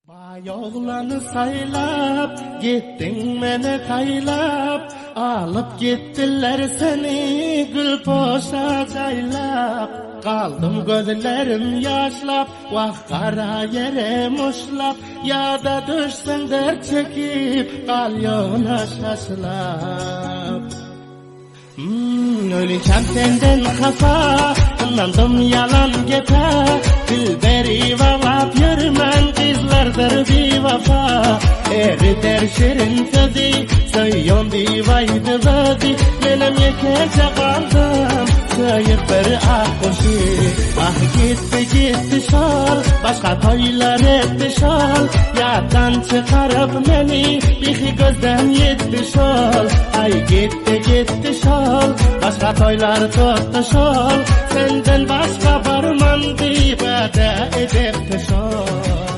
Yo'g'larni saylab, gittin meni taylab, alıp gittiler seni gülpoşa jaylab. Qaldım gözlerim yaşlap, vah qara yere muşlap, yada düşsen dert çekip, qalyona şaşlap. Öleceğim senden kafa, inandım yalan gepe, dilberi valap yürümen kızlardır bir vafa. Eriter şirin sözü, söylüyon divaydı vözi, benim yekece kaldım, söyüp bir ah koşu. Ah gitti şal, başka toylar etti şal, yaddan çıkarıp beni, bixi gözden yetti şal. Ay gitti şal, başka toylar tuttu şal, senden başka barman diye vədə edipti şal.